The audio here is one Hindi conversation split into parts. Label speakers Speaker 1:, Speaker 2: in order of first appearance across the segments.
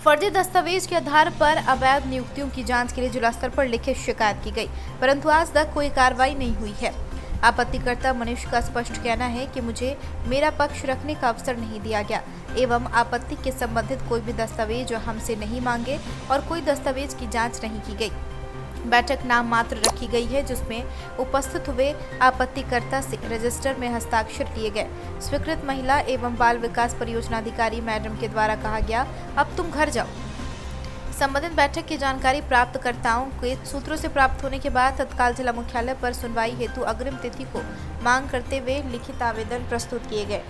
Speaker 1: फर्जी दस्तावेज के आधार पर अवैध नियुक्तियों की जांच के लिए जिला स्तर पर लिखित शिकायत की गई, परंतु आज तक कोई कार्रवाई नहीं हुई है। आपत्तिकर्ता मनीष का स्पष्ट कहना है कि मुझे मेरा पक्ष रखने का अवसर नहीं दिया गया एवं आपत्ति के संबंधित कोई भी दस्तावेज हमसे नहीं मांगे और कोई दस्तावेज की जांच नहीं की गई। बैठक नाम मात्र रखी गई है, जिसमें उपस्थित हुए आपत्तिकर्ता से रजिस्टर में हस्ताक्षर लिए गए। स्वीकृत महिला एवं बाल विकास परियोजना अधिकारी मैडम के द्वारा कहा गया, अब तुम घर जाओ। संबंधित बैठक की जानकारी प्राप्तकर्ताओं के सूत्रों से प्राप्त होने के बाद तत्काल जिला मुख्यालय पर सुनवाई हेतु अग्रिम तिथि को मांग करते हुए लिखित आवेदन प्रस्तुत किए गए,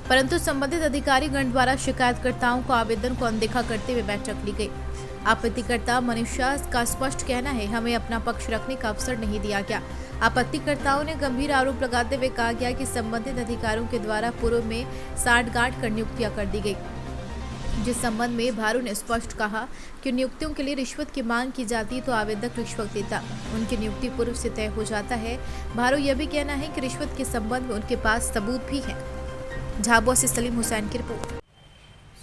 Speaker 1: परंतु संबंधित अधिकारी गण द्वारा शिकायतकर्ताओं को आवेदन को अनदेखा करते हुए बैठक ली गई। आपत्तिकर्ता मनीषा का स्पष्ट कहना है, हमें अपना पक्ष रखने का अवसर नहीं दिया गया। आपत्तिकर्ताओं ने गंभीर आरोप लगाते हुए कहा गया कि संबंधित अधिकारियों के द्वारा पूर्व में साठगांठ कर नियुक्तियां कर दी गई, जिस संबंध में भारू ने स्पष्ट कहा कि नियुक्तियों के लिए रिश्वत की मांग की जाती तो आवेदक रिश्वत देता, उनकी नियुक्ति पूर्व से तय हो जाता है। भारू यह भी कहना है कि रिश्वत के संबंध में उनके पास सबूत भी है। झाबुआ से सलीम हुसैन की रिपोर्ट।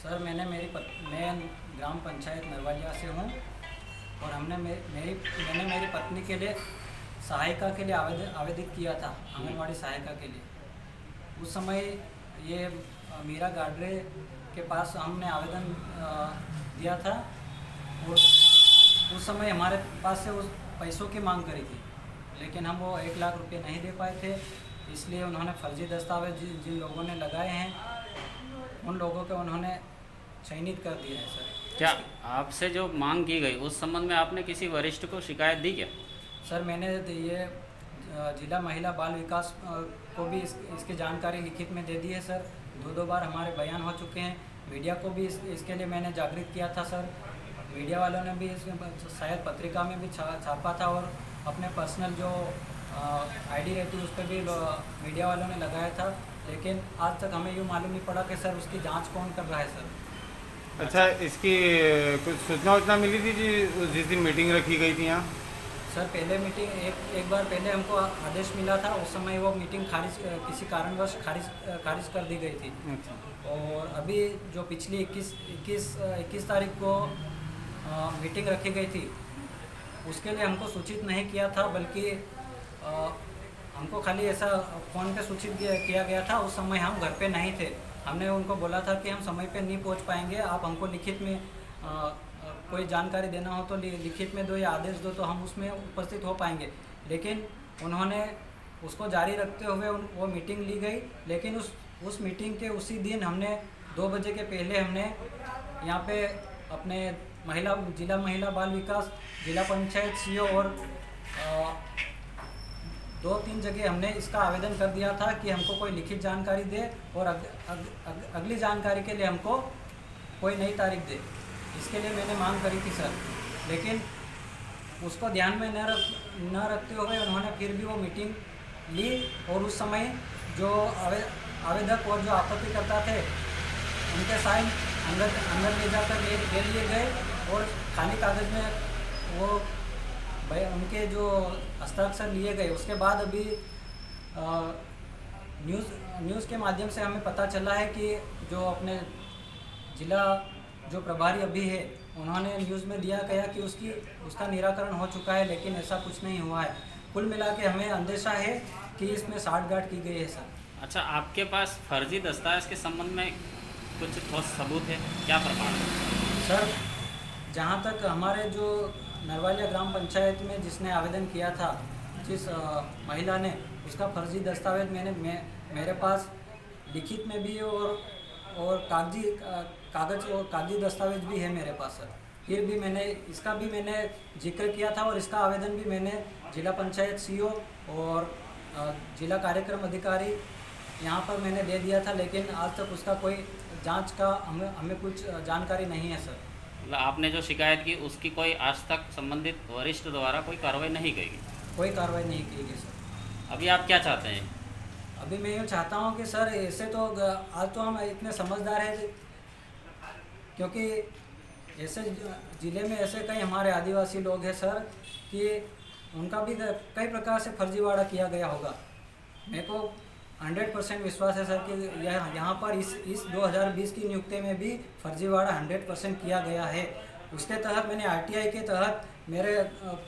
Speaker 2: सर, मैं ग्राम पंचायत नरवालिया से हूँ और मैंने मेरी पत्नी के लिए सहायिका के लिए आवेदित किया था, आंगनवाड़ी सहायिका के लिए। उस समय ये मीरा गाडरे के पास हमने आवेदन दिया था और उस समय हमारे पास से उस पैसों की मांग करी थी, लेकिन हम वो 1 लाख रुपये नहीं दे पाए थे। इसलिए उन्होंने फर्जी दस्तावेज जिन लोगों ने लगाए हैं उन लोगों को उन्होंने चयनित कर दिया है। सर,
Speaker 3: क्या आपसे जो मांग की गई उस संबंध में आपने किसी वरिष्ठ को शिकायत दी क्या?
Speaker 2: सर, मैंने ये जिला महिला बाल विकास को भी इसकी जानकारी लिखित में दे दी है। सर, 2 बार हमारे बयान हो चुके हैं। मीडिया को भी इसके लिए मैंने जागृत किया था। सर, मीडिया वालों ने भी इसमें शायद पत्रिका में भी छापा था और अपने पर्सनल जो आईडी रहती है उस पर भी मीडिया वालों ने लगाया था, लेकिन आज तक हमें यूँ मालूम नहीं पड़ा कि सर उसकी जांच कौन कर रहा है। सर,
Speaker 4: अच्छा, इसकी कुछ सूचना मिली थी जी जिस दिन मीटिंग रखी गई थी यहाँ?
Speaker 2: सर, पहले मीटिंग एक बार पहले हमको आदेश मिला था, उस समय वो मीटिंग किसी कारणवश खारिज कर दी गई थी।
Speaker 4: अच्छा।
Speaker 2: और अभी जो पिछली 21 तारीख को मीटिंग रखी गई थी उसके लिए हमको सूचित नहीं किया था, बल्कि हमको खाली ऐसा फ़ोन पे सूचित किया गया था। उस समय हम घर पे नहीं थे। हमने उनको बोला था कि हम समय पे नहीं पहुंच पाएंगे, आप हमको लिखित में कोई जानकारी देना हो तो लिखित में दो या आदेश दो तो हम उसमें उपस्थित हो पाएंगे। लेकिन उन्होंने उसको जारी रखते हुए वो मीटिंग ली गई, लेकिन उस मीटिंग के उसी दिन हमने 2 बजे के पहले हमने यहाँ पे अपने जिला महिला बाल विकास, जिला पंचायत सीओ और 2-3 जगह हमने इसका आवेदन कर दिया था कि हमको कोई लिखित जानकारी दे और अगली जानकारी के लिए हमको कोई नई तारीख दे। इसके लिए मैंने मांग करी थी सर, लेकिन उसको ध्यान में न रखते हुए उन्होंने फिर भी वो मीटिंग ली और उस समय जो आवेदक और जो आपत्तिकर्ता थे उनके साइन अंदर ले जाकर ले लिए गए और खाली कागज़ में वो उनके जो हस्ताक्षर लिए गए। उसके बाद अभी न्यूज़ के माध्यम से हमें पता चला है कि जो अपने जिला जो प्रभारी अभी है उन्होंने न्यूज़ में दिया गया कि उसका निराकरण हो चुका है, लेकिन ऐसा कुछ नहीं हुआ है। कुल मिला के हमें अंदेशा है कि इसमें साठगांठ की गई है। सर,
Speaker 3: अच्छा, आपके पास फर्जी दस्तावेज के संबंध में कुछ ठोस सबूत है, क्या प्रमाण है?
Speaker 2: सर, जहाँ तक हमारे जो नरवालिया ग्राम पंचायत में जिसने आवेदन किया था, जिस महिला ने, उसका फर्जी दस्तावेज मेरे पास लिखित में भी और कागज़ और कागजी दस्तावेज भी है मेरे पास। सर, फिर भी इसका भी मैंने जिक्र किया था और इसका आवेदन भी मैंने जिला पंचायत सीओ और जिला कार्यक्रम अधिकारी यहाँ पर मैंने दे दिया था, लेकिन आज तक उसका कोई जांच का हमें कुछ जानकारी नहीं है। सर,
Speaker 3: आपने जो शिकायत की उसकी कोई आज तक संबंधित वरिष्ठ द्वारा कोई कार्रवाई नहीं की गई?
Speaker 2: कोई कार्रवाई नहीं की गई। सर,
Speaker 3: अभी आप क्या चाहते हैं?
Speaker 2: अभी मैं यूँ चाहता हूँ कि सर ऐसे तो आज तो हम इतने समझदार हैं, क्योंकि ऐसे ज़िले में ऐसे कई हमारे आदिवासी लोग हैं सर कि उनका भी कई प्रकार से फर्जीवाड़ा किया गया होगा। मेरे को 100% विश्वास है सर कि यहाँ पर इस 2020 की नियुक्ति में भी फर्जीवाड़ा 100% किया गया है। उसके तहत मैंने आरटीआई के तहत मेरे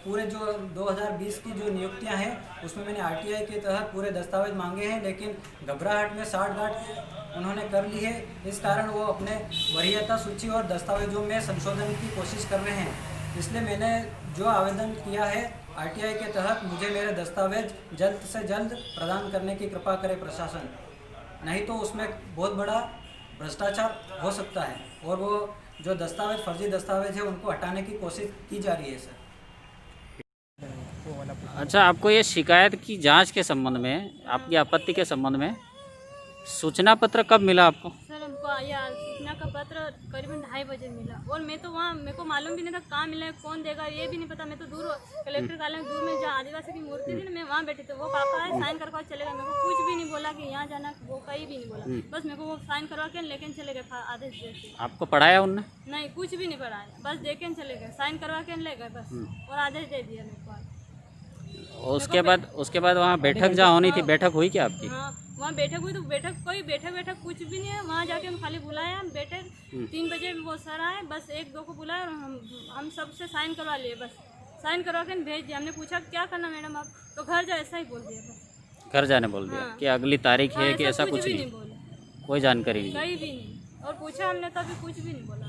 Speaker 2: पूरे जो 2020 की जो नियुक्तियां हैं उसमें मैंने आरटीआई के तहत पूरे दस्तावेज मांगे हैं, लेकिन घबराहट में साठगांठ उन्होंने कर ली है। इस कारण वो अपने वरीयता सूची और दस्तावेजों में संशोधन की कोशिश कर रहे हैं। इसलिए मैंने जो आवेदन किया है आरटीआई के तहत, मुझे मेरे दस्तावेज जल्द से जल्द प्रदान करने की कृपा करे प्रशासन, नहीं तो उसमें बहुत बड़ा भ्रष्टाचार हो सकता है और वो जो दस्तावेज फर्जी दस्तावेज है उनको हटाने की कोशिश की जा रही है सर।
Speaker 3: अच्छा, आपको ये शिकायत की जांच के संबंध में, आपकी आपत्ति के संबंध में सूचना पत्र कब मिला आपको?
Speaker 5: सर हमको यह सूचना का पत्र करीबन 2:30 बजे मिला और मैं तो वहाँ, मेरे को मालूम भी नहीं था कहाँ मिला है, कौन देगा ये भी नहीं पता। मैं तो दूर कलेक्टर कार्यालय दूर में जहाँ आदिवासी की मूर्ति थी ना, मैं वहाँ बैठी थी। वो काका है साइन करवा चलेगा, मेरे को कुछ भी नहीं बोला कि यहाँ जाना, वो कहीं भी नहीं बोला। बस मेरे को वो साइन करवा के लेके चले गए आदेश दे के।
Speaker 3: आपको पढ़ाया उनने?
Speaker 5: नहीं, कुछ भी नहीं पढ़ाया, बस दे के चले गए, साइन करवा के ले गए बस, और आदेश दे दिया मेरे को।
Speaker 3: और उसके बाद वहाँ बैठक जहाँ होनी थी, बैठक हुई क्या आपकी?
Speaker 5: हाँ, वहाँ बैठक हुई तो कोई बैठक कुछ भी नहीं है। वहाँ जाके हम खाली बुलाया, बैठे 3 बजे वो सर आए, बस 1-2 को बुलाया और हम सबसे साइन करवा लिए, बस साइन करवा के भेज दिया। हमने पूछा क्या करना मैडम आप, तो घर जाओ ऐसा ही बोल दिया बस।
Speaker 3: घर जाने बोल दिया?
Speaker 5: हाँ।
Speaker 3: कि अगली तारीख है कि ऐसा कुछ
Speaker 5: भी
Speaker 3: नहीं?
Speaker 5: नहीं बोले,
Speaker 3: कोई जानकारी नहीं?
Speaker 5: कहीं भी नहीं। और पूछा हमने तभी कुछ भी नहीं बोला,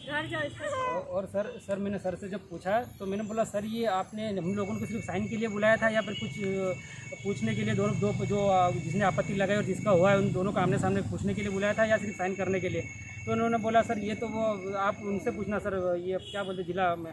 Speaker 5: घर जाओ ऐसा।
Speaker 6: और सर मैंने सर से जब पूछा तो मैंने बोला सर ये आपने हम लोगों को सिर्फ साइन के लिए बुलाया था या फिर कुछ पूछने के लिए, दो जो जिसने आपत्ति लगाई और जिसका हुआ है उन दोनों का आमने सामने पूछने के लिए बुलाया था या सिर्फ साइन करने के लिए? तो उन्होंने बोला सर ये तो वो आप उनसे पूछना सर, ये क्या बोलते जिला में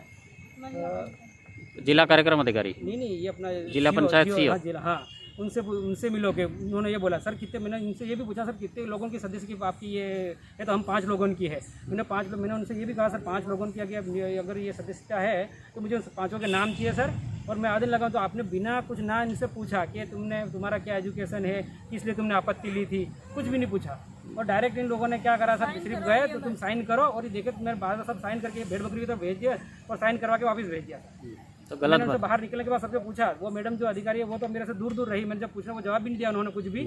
Speaker 3: जिला कार्यक्रम अधिकारी?
Speaker 6: नहीं ये अपना
Speaker 3: जिला पंचायत
Speaker 6: CO,
Speaker 3: CO।
Speaker 6: हाँ, जिला, हाँ उनसे मिलोगे। उन्होंने ये बोला सर कितने, मैंने उनसे ये भी पूछा सर कितने लोगों की सदस्य की आपकी ये तो हम 5 लोगों की है। मैंने उनसे ये भी कहा सर 5 लोगों की अगर ये सदस्यता है तो मुझे उन 5 के नाम चाहिए सर, और मैं आवेदन लगाऊँ। तो आपने बिना कुछ ना इनसे पूछा कि तुम्हारा क्या एजुकेशन है, किस लिए तुमने आपत्ति ली थी, कुछ भी नहीं पूछा। और डायरेक्ट इन लोगों ने क्या करा सर, सिर्फ गए तो तुम साइन करो, और ये देखे मेरे बाद सब साइन करके भेड़ बकरी की तरफ भेज दिया और साइन करवा के वापस भेज दिया।
Speaker 3: तो गलत
Speaker 6: मैंने
Speaker 3: बात।
Speaker 6: उनसे बाहर निकलने के बाद सबसे पूछा, वो मैडम जो अधिकारी है वो तो मेरे से दूर दूर रही। मैंने जब पूछा वो जवाब भी नहीं दिया उन्होंने कुछ भी।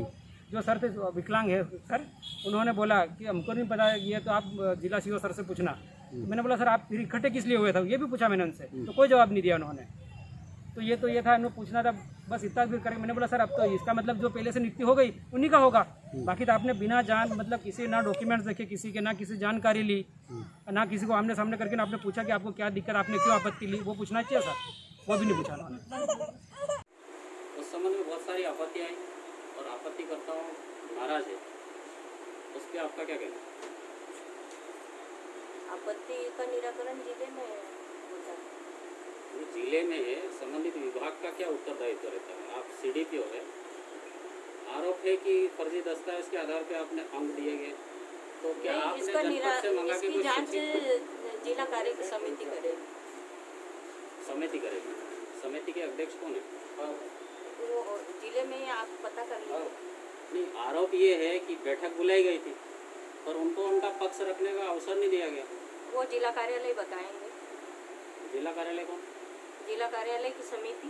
Speaker 6: जो सर थे विकलांग है सर, उन्होंने बोला कि हमको नहीं पता ये तो आप जिला CO सर से पूछना। मैंने बोला सर आप फिर इकट्ठे किस लिए हुए थे, ये भी पूछा मैंने उनसे, तो कोई जवाब नहीं दिया उन्होंने। तो ये था इन्होंने पूछना था, बस इतना भी करेंगे। मैंने बोला सर अब तो इसका मतलब जो पहले से नियुक्ति हो गई उन्हीं का होगा, बाकी तो आपने बिना मतलब किसी ना डॉक्यूमेंट्स देखे, किसी के ना किसी जानकारी ली, ना किसी को आमने सामने करके ना आपने पूछा कि आपको क्या दिक्कत, आपने क्यों आपत्ति ली, वो पूछना चाहिए सर, वो भी नहीं पूछा उन्होंने।
Speaker 3: उस संबंध में बहुत सारी आपत्ति आई और आपत्तिकर्ताओं नाराज है, उस पर आपका क्या कहना?
Speaker 7: आपत्ति का निराकरण जिले में होता है।
Speaker 3: जिले में संबंधित विभाग का क्या उत्तरदायित्व रहता है? आप CDPO है, आरोप है कि फर्जी दस्तावेज के आधार पे आपने अंक दिए गए, तो क्या आपने जनपद से मंगा के
Speaker 7: इसकी
Speaker 3: कुछ
Speaker 7: जांच
Speaker 3: शिक्षित
Speaker 7: जिला कार्य समिति करेगी।
Speaker 3: समिति करेगी? समिति के अध्यक्ष कौन है?
Speaker 7: वो जिले में आप पता कर लीजिए।
Speaker 3: नहीं, आरोप ये है कि बैठक बुलाई गई थी पर उनको उनका पक्ष रखने का अवसर नहीं दिया गया।
Speaker 7: वो जिला कार्यालय बताएंगे।
Speaker 3: जिला कार्यालय कौन?
Speaker 7: जिला कार्यालय की समिति।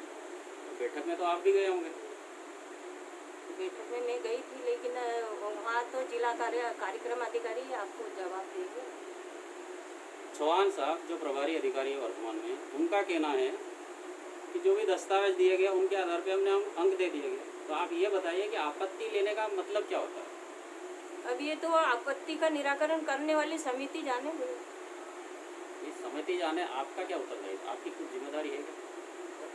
Speaker 3: बैठक में तो आप भी गए होंगे?
Speaker 7: बैठक में मैं गई थी, लेकिन वहाँ तो जिला कार्यक्रम अधिकारी आपको जवाब देंगे।
Speaker 3: चौहान साहब जो प्रभारी अधिकारी है वर्तमान में, उनका कहना है कि जो भी दस्तावेज दिए गए उनके आधार पे हमने अंक दे दिए गए। तो आप ये बताइए कि आपत्ति लेने का मतलब क्या होता है?
Speaker 7: अब ये तो आपत्ति का निराकरण करने वाली समिति जाने।
Speaker 3: इस समिति जाने, आपका क्या उत्तरदायित्व, आपकी कुछ जिम्मेदारी है क्या?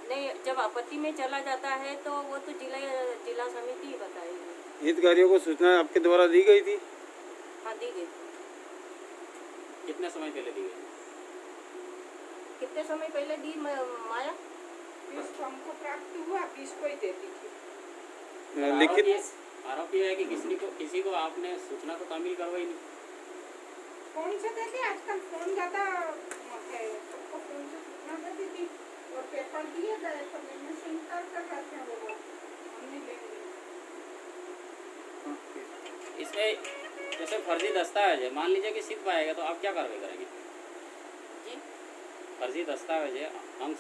Speaker 7: नहीं, जब आपत्ति में चला जाता है तो वो तो जिला समिति ही बताएगी।
Speaker 4: हितग्राहियों को सूचना आपके द्वारा दी गई थी?
Speaker 7: हाँ, दी गई।
Speaker 3: कितने समय पहले दी गई?
Speaker 7: कितने समय पहले दी माया?
Speaker 8: इसको हमको प्राप्त हुआ, किसको ही देती थी।
Speaker 4: लिखित
Speaker 3: आरोप ये है कि किसी को आपने सूचना तो तामील करवाई नहीं।
Speaker 8: फोन से देती, आजकल फोन ज़्यादा है, सबको फोन से सूचना देती थी और पेपर दिए गए तो मैंने से इनकार कर रहे थे वो लोग, हमने ले लिया।
Speaker 3: इसमें जैसे फर्जी दस्तावेज है, मान लीजिए कि सिद्ध पाएगा तो आप क्या कार्रवाई करेंगे?
Speaker 7: जी,
Speaker 3: फर्जी दस्तावेज है, अंक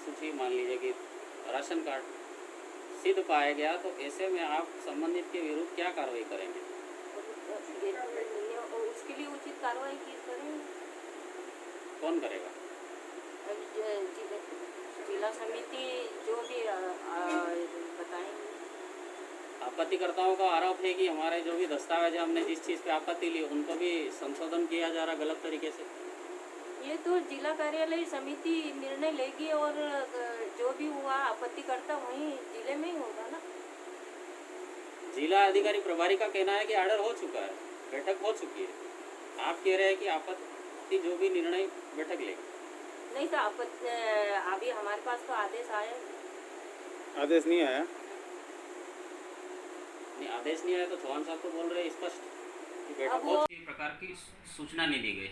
Speaker 3: सूची, मान लीजिए कि राशन कार्ड सिद्ध पाया गया तो ऐसे में आप संबंधित के विरुद्ध क्या कार्रवाई करेंगे?
Speaker 7: उसके लिए उचित कार्रवाई की करेंगे।
Speaker 3: कौन करेगा?
Speaker 7: जिला समिति जो भी बताएंगे।
Speaker 3: आपत्तिकर्ताओं का आरोप है कि हमारे जो भी दस्तावेज हमने जिस चीज़ पे आपत्ति ली उनको भी संशोधन किया जा रहा गलत तरीके से।
Speaker 7: ये तो जिला कार्यालय समिति निर्णय लेगी और जो भी हुआ आपत्तिकर्ता वहीं जिले में ही होगा ना।
Speaker 3: जिला अधिकारी प्रभारी का कहना है कि ऑर्डर हो चुका है, बैठक हो चुकी है। आप कह रहे हैं कि आपत्ति जो भी निर्णय बैठक लेगी।
Speaker 7: नहीं तो अभी हमारे पास तो आदेश आया।
Speaker 4: आदेश नहीं आया?
Speaker 3: नहीं, आदेश नहीं आया तो चौहान साहब तो बोल रहे हैं स्पष्ट कि बैठक हो चुकी। प्रकार की सूचना नहीं दी गई,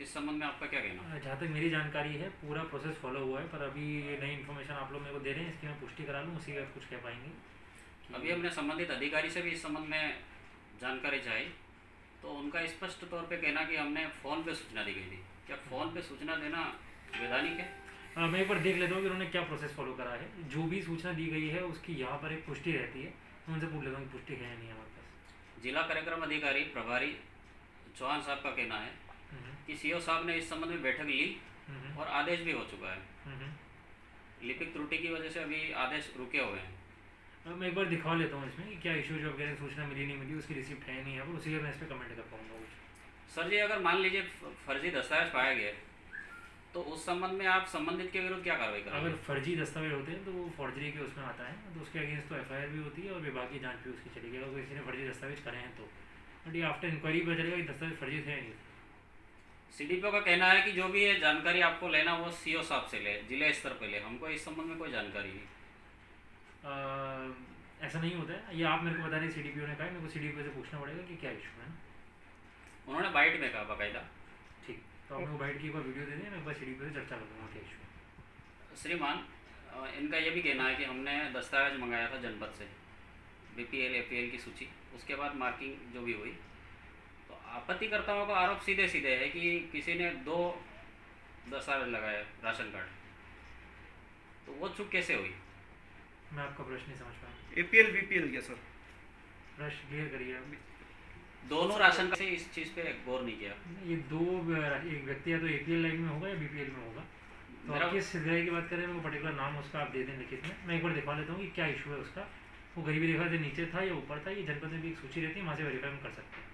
Speaker 3: इस संबंध में आपका क्या कहना?
Speaker 9: जहाँ तक मेरी जानकारी है पूरा प्रोसेस फॉलो हुआ है, पर अभी ये नई इन्फॉर्मेशन आप लोग मेरे को दे रहे हैं, इसकी मैं पुष्टि करा लूँ, उसी के बाद कुछ कह पाएंगे।
Speaker 3: अभी हमने संबंधित अधिकारी से भी इस संबंध में जानकारी चाहिए तो उनका स्पष्ट तौर पे कहना कि हमने फ़ोन पे सूचना दी गई थी। क्या फ़ोन पे सूचना देना वैधानिक है?
Speaker 9: मैं एक बार देख लेता हूँ कि उन्होंने क्या प्रोसेस फॉलो करा है। जो भी सूचना दी गई है उसकी यहाँ पर एक पुष्टि रहती है, मैं उनसे पूछ लेता हूँ कि पुष्टि है या नहीं हमारे पास।
Speaker 3: जिला कार्यक्रम अधिकारी प्रभारी चौहान साहब का कहना है कि सीओ साहब ने इस संबंध में बैठक ली और आदेश भी हो चुका है। लिपिक त्रुटि की वजह से अभी आदेश रुके हुए हैं।
Speaker 9: मैं एक बार दिखा लेता हूँ इसमें कि क्या इशू जो वगैरह सूचना मिली नहीं मिली, उसकी रिसिप्ट है नहीं है, पर उसी का मैं इस पर कमेंट कर पाऊँगा कुछ।
Speaker 3: सर जी, अगर मान लीजिए फर्जी दस्तावेज पाया गया तो उस संबंध में आप संबंधित के विरुद्ध क्या कार्रवाई करेंगे?
Speaker 9: अगर फर्जी दस्तावेज होते हैं तो वो फॉर्जरी के उसमें आता है, तो उसके अगेंस्ट तो एफआईआर भी होती है और विभागीय जांच भी उसकी चलेगी अगर किसी ने फर्जी दस्तावेज करे हैं तो। बट ये आफ्टर इंक्वायरी पता चलेगा कि दस्तावेज फर्जी थे या नहीं थे।
Speaker 3: सीडीपीओ का कहना है कि जो भी ये जानकारी आपको लेना वो सीओ साहब से ले, जिले स्तर पे ले, हमको इस संबंध में कोई जानकारी नहीं।
Speaker 9: ऐसा नहीं होता है, ये आप मेरे को बता रहे सीडीपीओ ने कहा है, मेरे को सीडीपीओ से पूछना पड़ेगा कि क्या इशू है ना।
Speaker 3: उन्होंने बाइट में कहा बाकायदा।
Speaker 9: ठीक, तो आप मेरे को बाइट की एक बार वीडियो दे दें, मैं एक बार सीडीपीओ से चर्चा कर दूँगा क्या इशू है।
Speaker 3: श्रीमान, इनका ये भी कहना है कि हमने दस्तावेज मंगाया था जनपद से, बीपीएल एपीएल की सूची, उसके बाद मार्किंग जो भी हुई, तो आपत्तिकर्ताओं का आरोप सीधे सीधे है कि किसी ने 2 दस्तावेज लगाए राशन कार्ड, तो वो चूक कैसे हुई?
Speaker 9: मैं आपका प्रश्न नहीं समझ पाया।
Speaker 10: एपीएल बीपीएल क्या सर?
Speaker 9: प्रश्न क्लियर करिए।
Speaker 3: दोनों राशन कार्ड से इस चीज़ पे गौर नहीं किया।
Speaker 9: ये एक व्यक्ति या तो एपीएल लाइन में होगा या बीपीएल में होगा, तो आप किस जगह की बात करें, मेरे को पर्टिकुलर नाम उसका आप दे दें लिखित में, मैं एक बार दिखा लेता हूँ कि क्या इशू है उसका। वो गरीबी रेखा से नीचे था या ऊपर था, ये जनपद में भी एक सूची रहती है, वहाँ से वेरीफाई हम कर सकते हैं।